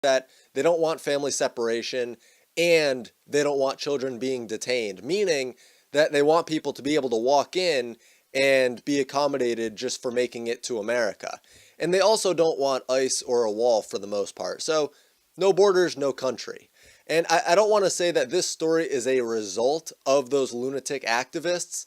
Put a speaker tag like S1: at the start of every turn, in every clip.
S1: that they don't want family separation and they don't want children being detained, meaning that they want people to be able to walk in and be accommodated just for making it to America. And they also don't want ICE or a wall for the most part. So no borders, no country. And I don't want to say that this story is a result of those lunatic activists,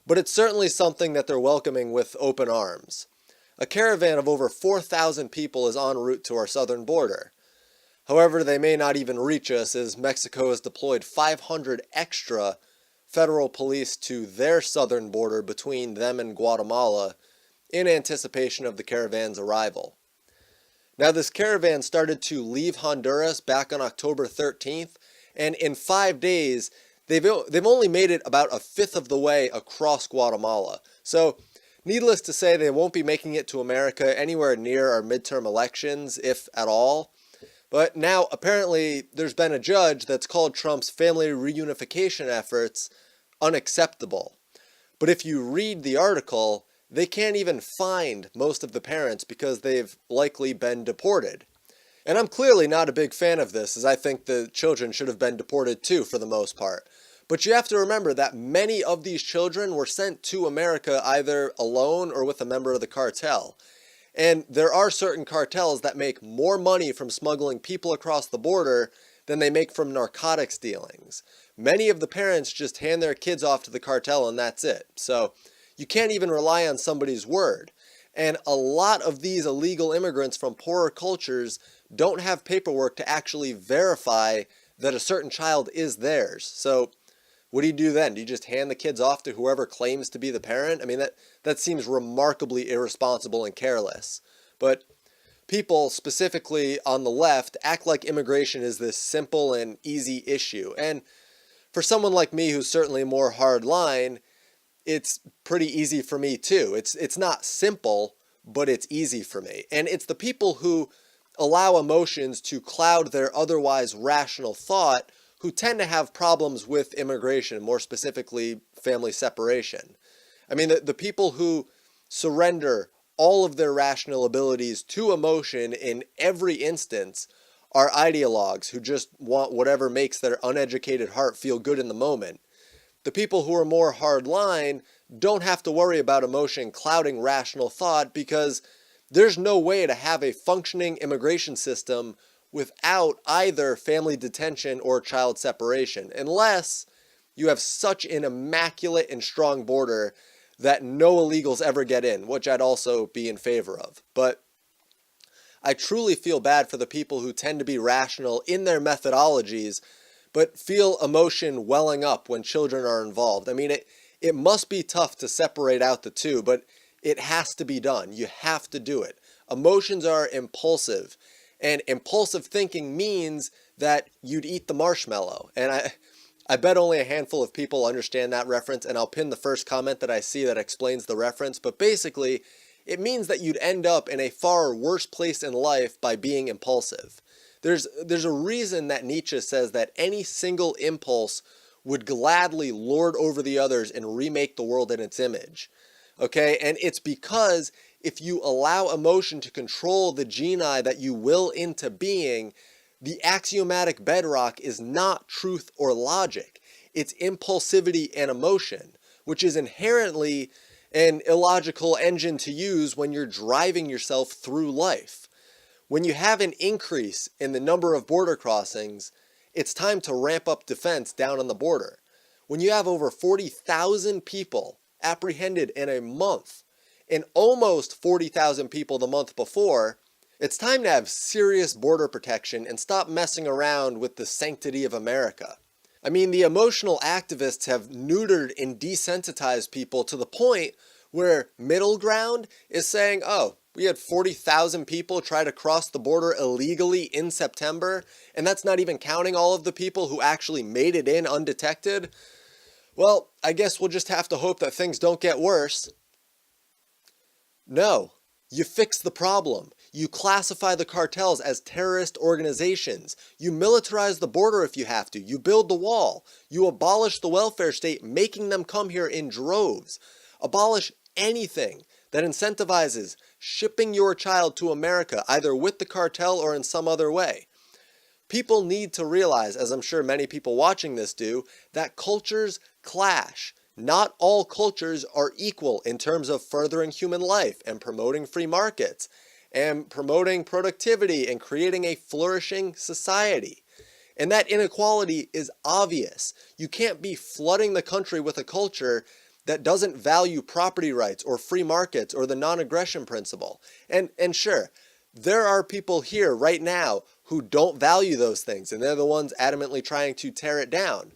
S1: but it's certainly something that they're welcoming with open arms. A caravan of over 4,000 people is en route to our southern border. However, they may not even reach us as Mexico has deployed 500 extra federal police to their southern border between them and Guatemala in anticipation of the caravan's arrival. Now, this caravan started to leave Honduras back on October 13th, and in 5 days, they've only made it about a fifth of the way across Guatemala. So, needless to say, they won't be making it to America anywhere near our midterm elections, if at all. But now, apparently, there's been a judge that's called Trump's family reunification efforts unacceptable. But if you read the article, they can't even find most of the parents because they've likely been deported. And I'm clearly not a big fan of this, as I think the children should have been deported too for the most part. But you have to remember that many of these children were sent to America either alone or with a member of the cartel. And there are certain cartels that make more money from smuggling people across the border than they make from narcotics dealings. Many of the parents just hand their kids off to the cartel and that's it. So you can't even rely on somebody's word. And a lot of these illegal immigrants from poorer cultures don't have paperwork to actually verify that a certain child is theirs. So what do you do then? Do you just hand the kids off to whoever claims to be the parent? I mean, that seems remarkably irresponsible and careless. But people, specifically on the left, act like immigration is this simple and easy issue. And for someone like me who's certainly more hardline, it's pretty easy for me too. It's not simple, but it's easy for me. And it's the people who allow emotions to cloud their otherwise rational thought who tend to have problems with immigration, more specifically family separation. I mean, the people who surrender all of their rational abilities to emotion in every instance are ideologues who just want whatever makes their uneducated heart feel good in the moment. The people who are more hardline don't have to worry about emotion clouding rational thought because there's no way to have a functioning immigration system without either family detention or child separation, unless you have such an immaculate and strong border that no illegals ever get in, which I'd also be in favor of. But I truly feel bad for the people who tend to be rational in their methodologies, but feel emotion welling up when children are involved. I mean, it must be tough to separate out the two, but it has to be done. You have to do it. Emotions are impulsive, and impulsive thinking means that you'd eat the marshmallow. And I bet only a handful of people understand that reference, and I'll pin the first comment that I see that explains the reference. But basically, it means that you'd end up in a far worse place in life by being impulsive. There's a reason that Nietzsche says that any single impulse would gladly lord over the others and remake the world in its image. Okay, and it's because if you allow emotion to control the geni that you will into being, the axiomatic bedrock is not truth or logic. It's impulsivity and emotion, which is inherently an illogical engine to use when you're driving yourself through life. When you have an increase in the number of border crossings, it's time to ramp up defense down on the border. When you have over 40,000 people apprehended in a month, and almost 40,000 people the month before, it's time to have serious border protection and stop messing around with the sanctity of America. I mean, the emotional activists have neutered and desensitized people to the point where middle ground is saying, oh, we had 40,000 people try to cross the border illegally in September, and that's not even counting all of the people who actually made it in undetected. Well, I guess we'll just have to hope that things don't get worse. No, you fix the problem. You classify the cartels as terrorist organizations. You militarize the border if you have to. You build the wall. You abolish the welfare state, making them come here in droves. Abolish anything that incentivizes shipping your child to America, either with the cartel or in some other way. People need to realize, as I'm sure many people watching this do, that cultures clash. Not all cultures are equal in terms of furthering human life and promoting free markets and promoting productivity and creating a flourishing society. And that inequality is obvious. You can't be flooding the country with a culture that doesn't value property rights or free markets or the non-aggression principle. And sure, there are people here right now who don't value those things, and they're the ones adamantly trying to tear it down.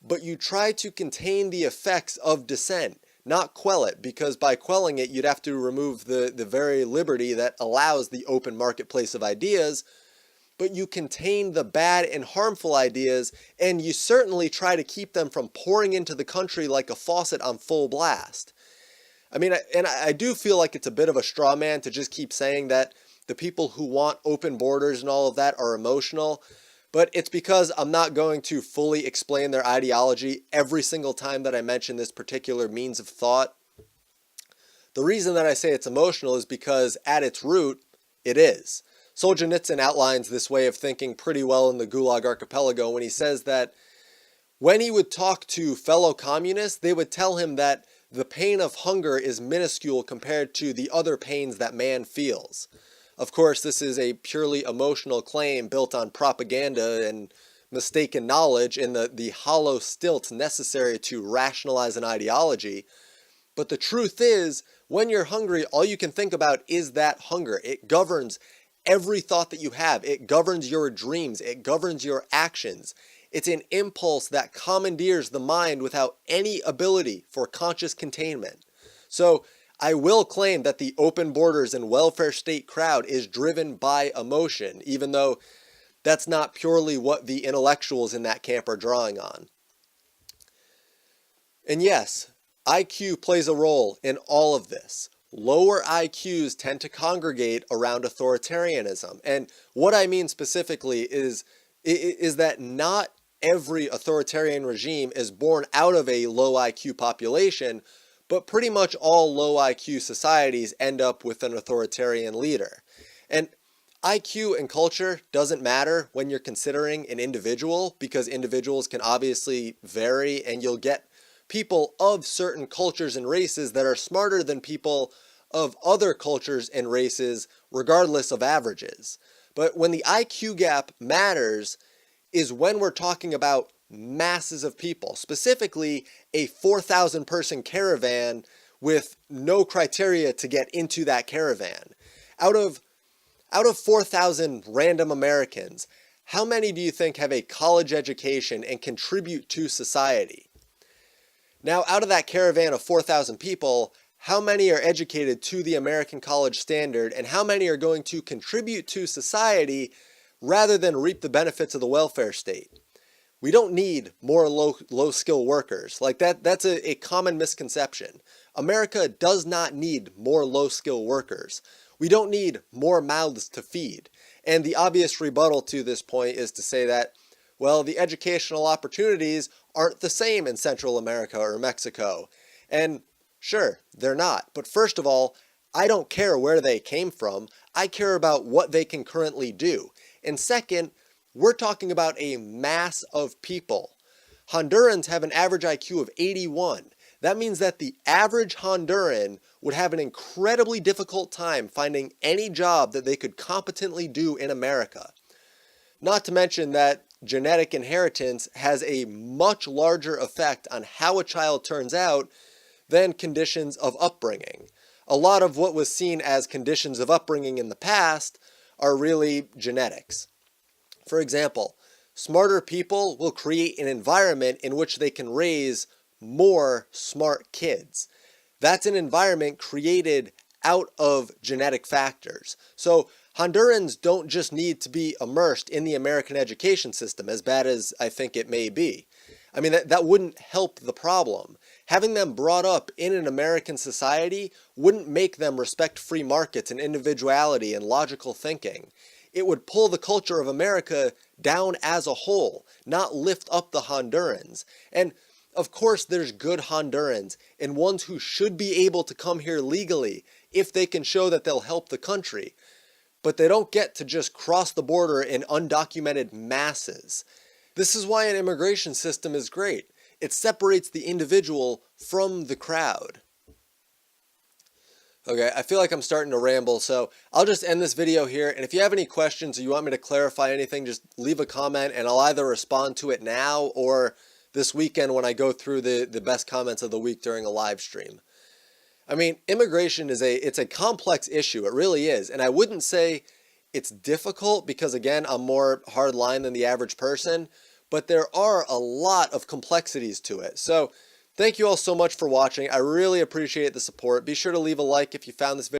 S1: But you try to contain the effects of dissent, not quell it, because by quelling it, you'd have to remove the very liberty that allows the open marketplace of ideas. But you contain the bad and harmful ideas, and you certainly try to keep them from pouring into the country like a faucet on full blast. I mean, and I do feel like it's a bit of a straw man to just keep saying that the people who want open borders and all of that are emotional, but it's because I'm not going to fully explain their ideology every single time that I mention this particular means of thought. The reason that I say it's emotional is because at its root, it is. Solzhenitsyn outlines this way of thinking pretty well in the Gulag Archipelago when he says that when he would talk to fellow communists, they would tell him that the pain of hunger is minuscule compared to the other pains that man feels. Of course, this is a purely emotional claim built on propaganda and mistaken knowledge and the hollow stilts necessary to rationalize an ideology. But the truth is, when you're hungry, all you can think about is that hunger. It governs every thought that you have. It governs your dreams. It governs your actions. It's an impulse that commandeers the mind without any ability for conscious containment. So I will claim that the open borders and welfare state crowd is driven by emotion, even though that's not purely what the intellectuals in that camp are drawing on. And yes, IQ plays a role in all of this. Lower IQs tend to congregate around authoritarianism. And what I mean specifically is that not every authoritarian regime is born out of a low IQ population, but pretty much all low IQ societies end up with an authoritarian leader. And IQ and culture doesn't matter when you're considering an individual, because individuals can obviously vary, and you'll get people of certain cultures and races that are smarter than people of other cultures and races, regardless of averages. But when the IQ gap matters is when we're talking about masses of people, specifically a 4,000 person caravan with no criteria to get into that caravan. Out of 4,000 random Americans, how many do you think have a college education and contribute to society? Now, out of that caravan of 4,000 people, how many are educated to the American college standard, and how many are going to contribute to society rather than reap the benefits of the welfare state? We don't need more low-skill workers. Like that's a common misconception. America does not need more low-skill workers. We don't need more mouths to feed. And the obvious rebuttal to this point is to say that, well, the educational opportunities aren't the same in Central America or Mexico. And sure, they're not. But first of all, I don't care where they came from. I care about what they can currently do. And second, we're talking about a mass of people. Hondurans have an average IQ of 81. That means that the average Honduran would have an incredibly difficult time finding any job that they could competently do in America. Not to mention that genetic inheritance has a much larger effect on how a child turns out than conditions of upbringing. A lot of what was seen as conditions of upbringing in the past are really genetics. For example, smarter people will create an environment in which they can raise more smart kids. That's an environment created out of genetic factors. So Hondurans don't just need to be immersed in the American education system, as bad as I think it may be. I mean, that wouldn't help the problem. Having them brought up in an American society wouldn't make them respect free markets and individuality and logical thinking. It would pull the culture of America down as a whole, not lift up the Hondurans. And of course there's good Hondurans and ones who should be able to come here legally if they can show that they'll help the country. but they don't get to just cross the border in undocumented masses. This is why an immigration system is great. It separates the individual from the crowd. Okay, I feel like I'm starting to ramble, so I'll just end this video here. And if you have any questions or you want me to clarify anything, just leave a comment and I'll either respond to it now or this weekend when I go through the best comments of the week during a live stream. I mean, immigration it's a complex issue. It really is. And I wouldn't say it's difficult because, again, I'm more hardline than the average person, but there are a lot of complexities to it. So thank you all so much for watching. I really appreciate the support. Be sure to leave a like if you found this video